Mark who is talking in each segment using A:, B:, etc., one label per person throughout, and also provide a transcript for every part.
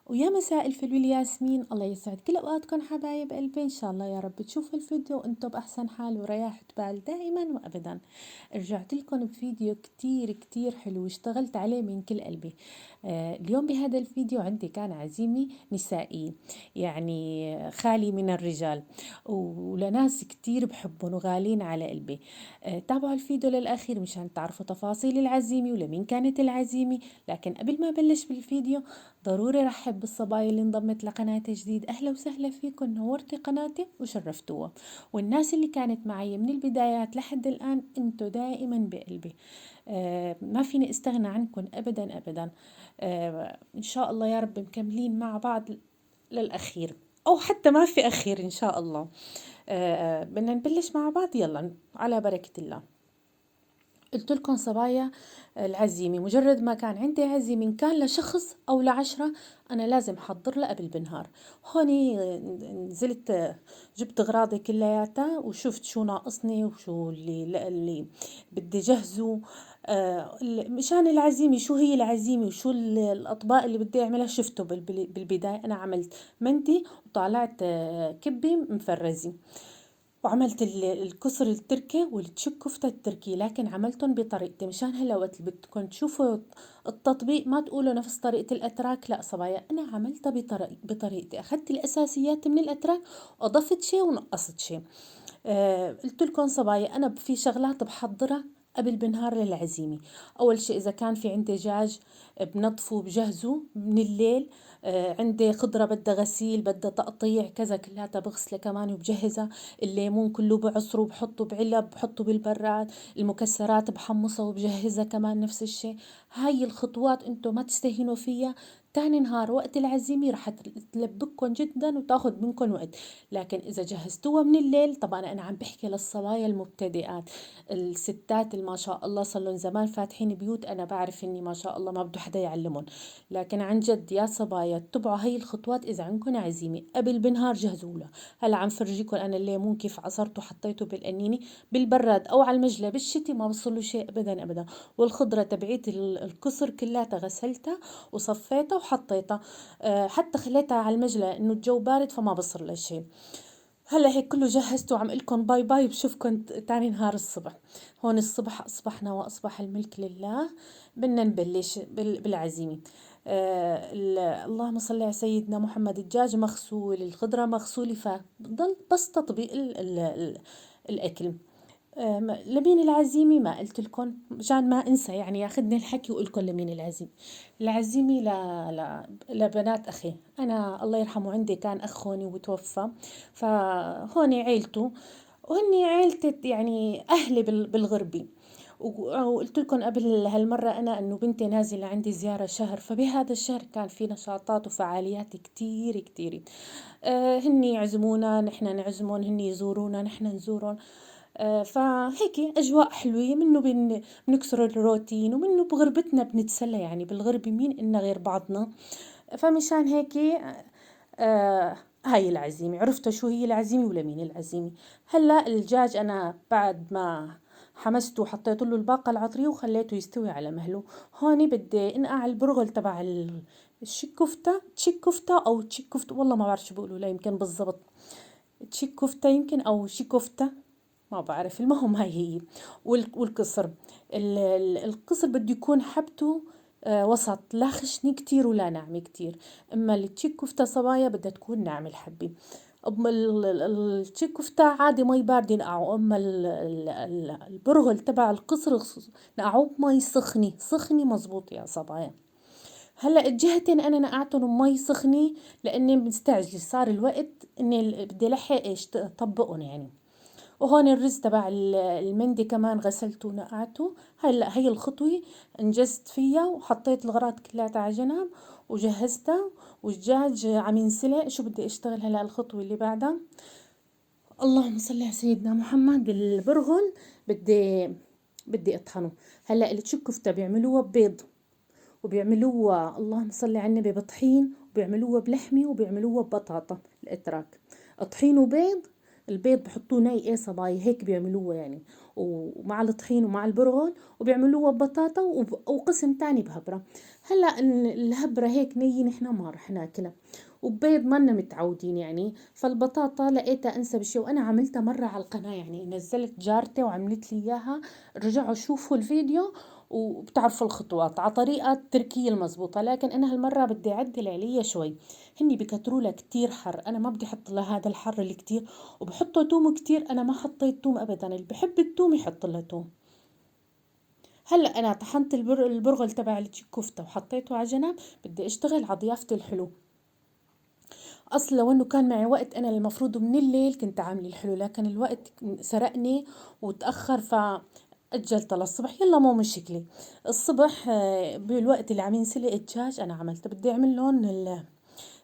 A: ويا مساء الفل والياسمين، الله يسعد كل اوقاتكم حبايب قلبي. ان شاء الله يا رب تشوفوا الفيديو وانتم باحسن حال ورياحة بال دائما وابدا. رجعت لكم بفيديو كتير كتير حلو، اشتغلت عليه من كل قلبي. اليوم بهذا الفيديو عندي كان عزيمي نسائي، يعني خالي من الرجال، ولناس كتير بحبهم وغالين على قلبي. تابعوا الفيديو للاخير مشان تعرفوا تفاصيل العزيمة ولمين كانت العزيمة. لكن قبل ما بلش بالفيديو ضروري رحب بالصبايا اللي انضمت لقناتي جديد. أهلا وسهلا فيكم، نورتي قناتي وشرفتوها. والناس اللي كانت معي من البدايات لحد الآن انتو دائما بقلبي. ما فيني استغنى عنكم أبدا أبدا. إن شاء الله يا رب مكملين مع بعض للأخير، أو حتى ما في أخير إن شاء الله. بدنا نبلش مع بعض، يلا على بركة الله. قلت لكم صبايا، العزيمة مجرد ما كان عندي عزيمة إن كان لشخص أو ل10 أنا لازم أحضر له قبل بنهار. هوني نزلت، جبت أغراضي كلياتها وشفت شو ناقصني وشو اللي بدي جهزه. مشان العزيمة، شو هي العزيمة وشو الأطباق اللي بدي أعملها شفته بالبداية. أنا عملت مندي وطالعت كبة مفرزة، وعملت الكسر التركي والتشك كفتة التركي، لكن عملتهم بطريقتي مشان هلا وقت بدكم تشوفوا التطبيق ما تقولوا نفس طريقة الأتراك. لا صبايا، أنا عملتها بطريقتي، أخذت الأساسيات من الأتراك وأضفت شيء ونقصت شيء. قلت لكم صبايا، أنا في شغلات بحضرها قبل بنهار للعزيمة. أول شيء إذا كان في عندي دجاج بنظفه وبجهزه من الليل. عندي خضرة بدها غسيل بدها تقطيع كذا، كلها بغسلها كمان وبجهزها. الليمون كله بعصره وبحطه بعلب بحطه بالبراد. المكسرات بحمصها وبجهزها كمان نفس الشيء. هاي الخطوات انتم ما تستهينوا فيها. تاني نهار وقت العزيمة رح تلبككم جدا وتاخد منكم وقت. لكن إذا جهزتوها من الليل، طبعا أنا عم بحكي للصبايا المبتدئات، الستات اللي ما شاء الله صار لهم زمان فاتحين بيوت. أنا بعرف إني ما شاء الله ما بده حدا يعلمهم، لكن عن جد يا صبايا اتبعوا هاي الخطوات. إذا عندكم عزيمة قبل بنهار جهزوا لها. هلا عم فرجيكم أنا الليمون كيف عصرته وحطيته بالقنينة بالبراد أو على المجلة بالشتي، ما بصله شيء أبدا أبدا. والخضرة تبعيت الكسر كلها غسلتها وصفيتها وحطيتها. حتى خليتها على المجلة إنه الجو بارد فما بصر لها شيء. هلا هيك كله جهزته وعم لكم باي باي، بشوفكم تاني نهار الصبح. هون الصبح أصبحنا وأصبح الملك لله. بدنا نبلش بالعزيمة. اللهم صل على سيدنا محمد. الدجاج مغسول، الخضرة مغسولة، فبضل بس تطبيق الأكل. لمين العزيمة ما قلت لكم مشان ما انسى، يعني ياخذني الحكي واقول لكم لمين العزيمة. العزيمة لبنات اخي. انا الله يرحمه عندي كان اخ هوني وتوفى، فهوني عيلته وهني عيلتي، يعني اهلي بالغربي. وقلت لكم قبل هالمرة أنا إنه بنتي نازلة عندي زيارة شهر، فبهذا الشهر كان في نشاطات وفعاليات كتير كتير. هني يعزمونا نحن نعزمهم، هني يزورونا نحن نزورهم. فهيك أجواء حلوة، منه بنكسر الروتين ومنه بغربتنا بنتسلى، يعني بالغربة مين إلنا غير بعضنا. فمشان هيك هاي العزيمة. عرفتوا شو هي العزيمة ولا مين العزيمة؟ هلا الدجاج أنا بعد ما حمسته وحطيت له الباقة العطرية وخليته يستوي على مهله. هون بدي انقع البرغل تبع الشكفتة، تشيك أو تشيك كفتة، والله ما بعرف شو بيقولوا لا، يمكن بالضبط تشيك كفتة يمكن أو شيكوفتة، ما بعرف. المهم هاي هي. والقصر، القصر بده يكون حبته وسط، لا خشنة كتير ولا ناعمة كتير. اما التشيك كفتة صبايا بدها تكون ناعمة الحبة. اما التشيك كفتة عادي مي باردة نقعه. اما البرغل تبع القصر نقعوه بمي سخنة سخنة مزبوط يا صبايا. هلا الجهتين انا نقعتهم بمي سخنة لاني مستعجلة، صار الوقت اني بدي لحق ايش طبقهم يعني. وهون الرز تبع المندي كمان غسلته ونقعته. هلا هي الخطوة انجزت فيها وحطيت الغراض كلها على جنب وجهزتها. والدجاج عم ينسلق. شو بدي اشتغل هلا الخطوة اللي بعدها؟ اللهم صل على سيدنا محمد. البرغل بدي اطحنه. هلا التشكفتة بيعملوها ببيض، وبيعملوها اللهم صل على النبي بطحين، وبيعملوها بلحمة، وبيعملوها ببطاطا الاتراك. طحين وبيض البيض بحطوه ني صبايا هيك بيعملوه يعني، ومع الطحين ومع البرغل، وبيعملوه ببطاطا وقسم تاني بهبرة. هلا الهبرة هيك نية نحنا ما رح ناكلها، وبيض منا متعودين يعني. فالبطاطا لقيتها انسب شيء، وانا عملتها مرة على القناة يعني، نزلت جارتي وعملت لي اياها. رجعوا شوفوا الفيديو وبتعرفوا الخطوات على طريقة تركية المزبوطة. لكن انا هالمرة بدي اعدل عليها شوي. هني بكتروا لها كتير حر، انا ما بدي احط لها هذا الحر الكتير، وبحطوا توم كتير، انا ما حطيت توم ابدا، اللي بحب التوم يحط لها توم. هلا انا طحنت البرغل تبع الكفتة وحطيته على جنب، بدي اشتغل على ضيافة الحلو. اصلا لو انه كان معي وقت، انا المفروض من الليل كنت عامله الحلو، لكن الوقت سرقني وتاخر، اجلت للصبح. يلا مو مشكله. الصبح بالوقت اللي عم ينسلق الدجاج انا عملت بدي اعمل لهم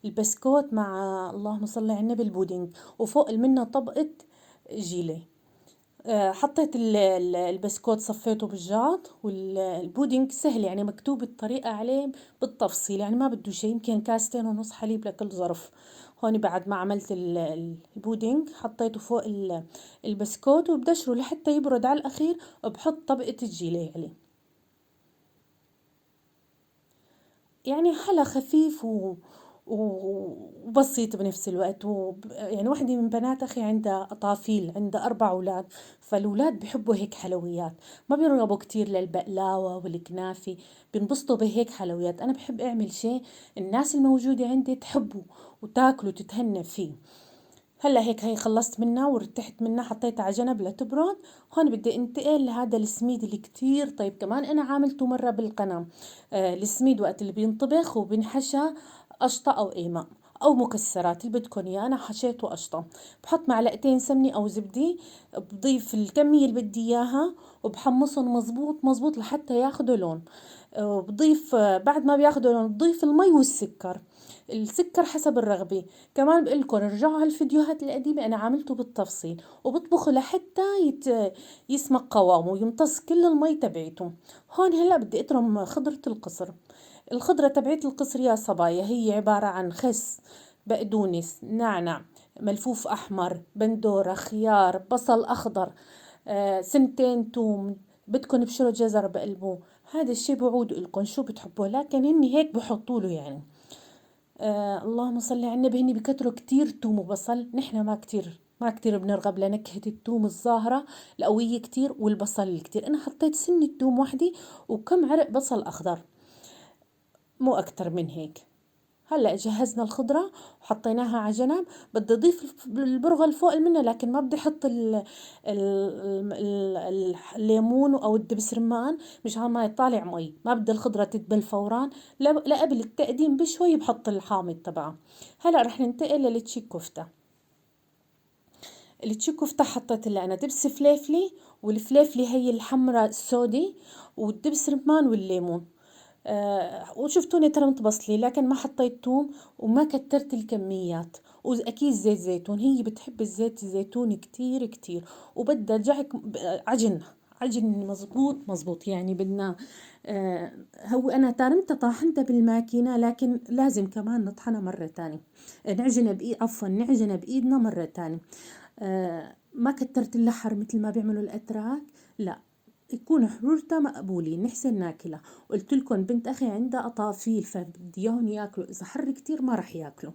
A: البسكوت مع، اللهم صل على النبي، البودنج، وفوق منه طبقه جيلي. حطيت البسكوت صفيته بالجاط، والبودنج سهل يعني، مكتوب الطريقة عليه بالتفصيل يعني، ما بده شيء، يمكن كاستين ونص حليب لكل ظرف. هون بعد ما عملت البودنج حطيته فوق البسكوت، وبدشره لحتى يبرد على الأخير، وبحط طبقة الجيلي عليه. يعني حلا خفيف وبسيط بنفس الوقت. يعني واحدة من بنات أخي عندها أطافيل، عندها 4 أولاد، فالأولاد بحبوا هيك حلويات، ما بيرغبوا كتير للبقلاوة والكنافة، بينبسطوا بهيك حلويات. أنا بحب أعمل شيء الناس الموجودة عندي تحبه وتاكله وتتهنى فيه. هلا هيك هي خلصت منها وارتحت منها، حطيتها على جنب لتبرد. هون بدي انتقل لهذا السميد اللي كتير طيب، كمان انا عاملته مرة بالقناة. السميد وقت اللي بينطبخ وبنحشى قشطة او ايماء او مكسرات اللي بدكن اياه، انا حشيته قشطة. بحط معلقتين سمنة او زبدة، بضيف الكمية اللي بدي اياها، وبحمصهم مزبوط مزبوط لحتى ياخدوا لون. بضيف بعد ما بياخدوا لون بضيف المي والسكر، السكر حسب الرغبة. كمان بقول لكم ارجعوا على الفيديوهات القديمة، أنا عملته بالتفصيل، وبطبخه لحتى يسمك قوامه ويمتص كل المي تبعته. هون هلا بدي أترم خضرة القصر. الخضرة تبعت القصر يا صبايا هي عبارة عن خس، بقدونس، نعنع، ملفوف أحمر، بندورة، خيار، بصل أخضر، سنتين توم، بدكن بشرة جزر بقلبه. هذا الشي بعود لكم شو بتحبوه، لكن هني هيك بحطوا له يعني. اللهم صل على النبي. هني بكتروا كتير توم وبصل، نحنا ما كتير بنرغب لنكهة التوم الظاهرة القوية كتير، والبصل الكتير. أنا حطيت سنة توم وحدة وكم عرق بصل أخضر، مو أكتر من هيك. هلا جهزنا الخضرة وحطيناها على جنب. بدي اضيف البرغل فوق منه، لكن ما بدي احط الليمون او الدبس رمان، مشان ما يطالع مي. ما بدي الخضرة تدبل فورا، لا قبل التقديم بشوي بحط الحامض تبعها. هلا رح ننتقل للتشيك كفتة. التشيك كفتة حطيت اللي انا دبس فليفلي، والفليفلي هي الحمراء السودي، والدبس رمان والليمون. وشفتوني ترى متبصلي، لكن ما حطيت توم وما كترت الكميات. واكيد زيت زيتون، هي بتحب الزيت الزيتون كتير كتير. وبدها عجن، عجن مزبوط مزبوط يعني. بدنا هو انا تارمتها طاحنتها بالماكينة، لكن لازم كمان نطحنها مرة تانية، نعجنها عفوا نعجنها بايدنا مرة تانية. ما كترت اللحر مثل ما بيعملوا الاتراك، لا، يكون حرورته مقبولة نحسن ناكلها. قلت لكم بنت اخي عندها اطافيل، فبدي اياهم ياكلوا، اذا حر كتير ما رح ياكلوا.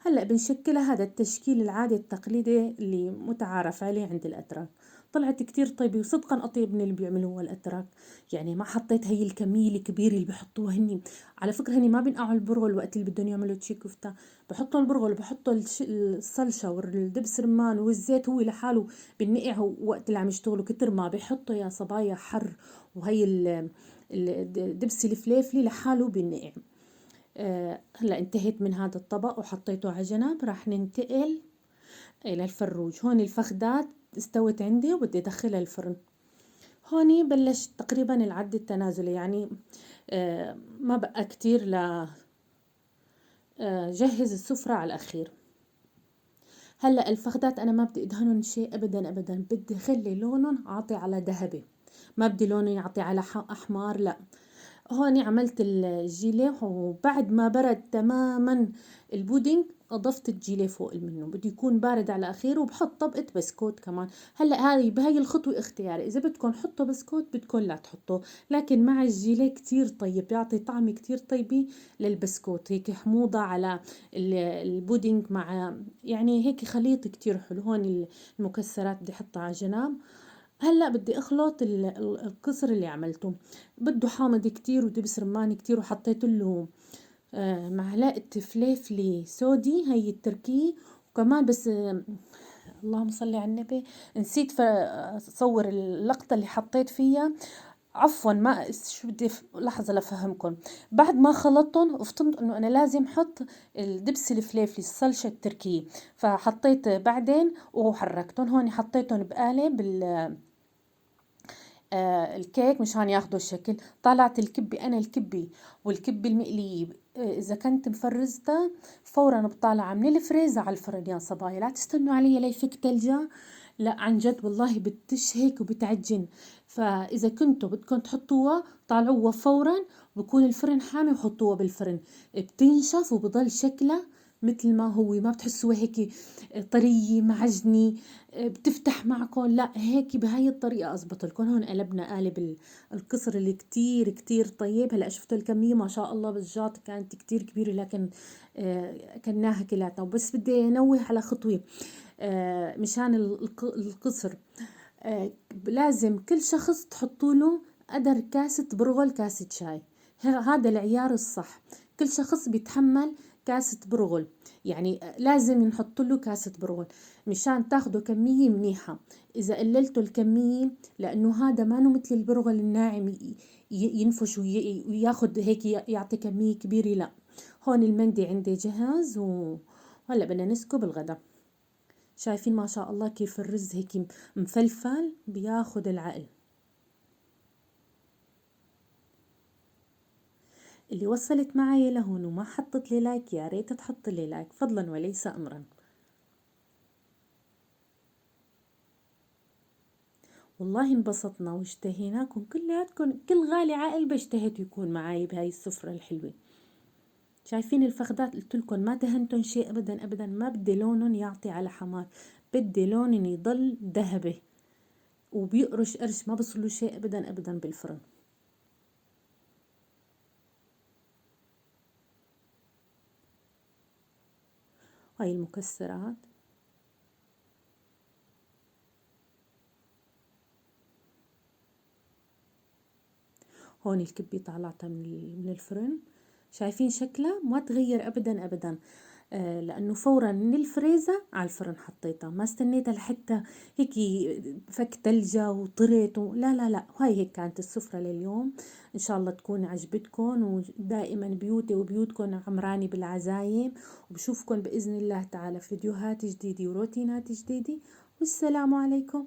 A: هلا بنشكلها هذا التشكيل العادي التقليدي اللي متعارف عليه عند الاتراك. طلعت كتير طيبة، وصدقا اطيب من اللي بيعملوها الاتراك. يعني ما حطيت هي الكمية الكبيرة اللي بحطوها هني. على فكرة هني ما بينقعوا البرغل وقت اللي بدهم يعملوا تشي كفتة، بحطوا البرغل وبحطوا الصلشة والدبس رمان والزيت هو لحاله بنقع وقت اللي عم يشتغلوا، كتر ما بحطوا يا صبايا حر. وهي الدبس الفليفلي لحاله بنقع. هلا انتهيت من هذا الطبق وحطيته على جنب. راح ننتقل إلى الفروج. هون الفخدات استوت عندي وبدي أدخلها الفرن. هوني بلشت تقريبا العد التنازلي يعني، ما بقى كتير جهز السفرة على الأخير. هلا الفخدات أنا ما بدي أدهنهم شيء أبدا أبدا، بدي خلي لونهم عاطي على ذهبي، ما بدي لونه يعطي على أحمر، لا. هون عملت الجيلي، وبعد ما برد تماما البودينج أضفت الجيلي فوق منه، بده يكون بارد على أخير، وبحط طبقة بسكوت كمان. هلا هاي بهاي الخطوة اختياري، إذا بدكم حطوا بسكوت بدكم لا تحطوا، لكن مع الجيلي كتير طيب، بيعطي طعم كتير طيبة للبسكوت، هيك حموضة على البودينج، مع يعني هيك خليط كتير حلو. هون المكسرات بدي أحطها على جنب. هلا بدي اخلط القصر اللي عملته، بده حامض كتير ودبس رمان كتير، وحطيت له معلقة فليفلي سودي هي التركية، وكمان بس اللهم صل على النبي، نسيت اصور اللقطة اللي حطيت فيها. عفوا، ما شو بدي لحظة لفهمكم. بعد ما خلطتهم فطنت انه انا لازم احط الدبس الفليفلي الصلشة التركية، فحطيت بعدين وحركتهم. هون حطيتهم بقالب الكيك مشان ياخدوا الشكل. طلعت الكبة، أنا الكبة والكبة المقلية إذا كنت مفرزتها فورا بطالعها من الفريزر على الفرن يا صبايا، لا تستنوا علي ليفك تلجة، لا عن جد والله بتش هيك وبتعجن. فإذا كنتوا بدكم تحطوها طالعوها فورا، بكون الفرن حامي وحطوها بالفرن، بتنشف وبضل شكلها مثل ما هو، ما بتحسوها هيك طرية معجنة بتفتح معكم، لا هيك بهاي الطريقة أزبط لكم. هون قلبنا قالب القصر اللي كتير كتير طيب. هلا شفتوا الكمية ما شاء الله بالجات كانت كتير كبيرة، لكن أكلناها كلاتنا. وبس بدي أنوه على خطوة مشان القصر، لازم كل شخص تحطوا له قدر كاسة برغل كاسة شاي، هذا العيار الصح. كل شخص بيتحمل كاسة برغل، يعني لازم نحط له كاسة برغل مشان تاخدوا كمية منيحة. إذا قللتوا الكمية، لأنه هذا ما مثل البرغل الناعم ينفش وياخد هيك يعطي كمية كبيرة، لا. هون المندي عندي جهز، وهلا بدنا نسكب الغدا. شايفين ما شاء الله كيف الرز هيك مفلفل بياخد العقل. اللي وصلت معي لهون وما حطت لي لايك، يا ريت تحط لي لايك فضلا وليس امرا. والله انبسطنا واشتهيناكم كلياتكم، كل غالي عقل بيشتهت يكون معاي بهاي السفرة الحلوة. شايفين الفخدات؟ قلت لكم ما دهنتن شيء ابدا ابدا، ما بدي لونهم يعطي على حمار، بدي لونهم يضل ذهبي وبيقرش قرش، ما بصلوا شيء ابدا ابدا بالفرن. هاي المكسرات، هون الكبة طلعتها من الفرن. شايفين شكلها ما تغير ابدا ابدا، لانه فورا من الفريزر على الفرن حطيتها، ما استنيتها لحتى هيك فك تلجة وطرت لا لا لا. وهي هيك كانت السفرة لليوم، ان شاء الله تكون عجبتكم، ودائما بيوتي وبيوتكم عمراني بالعزايم. وبشوفكم باذن الله تعالى في فيديوهات جديدة وروتينات جديدة، والسلام عليكم.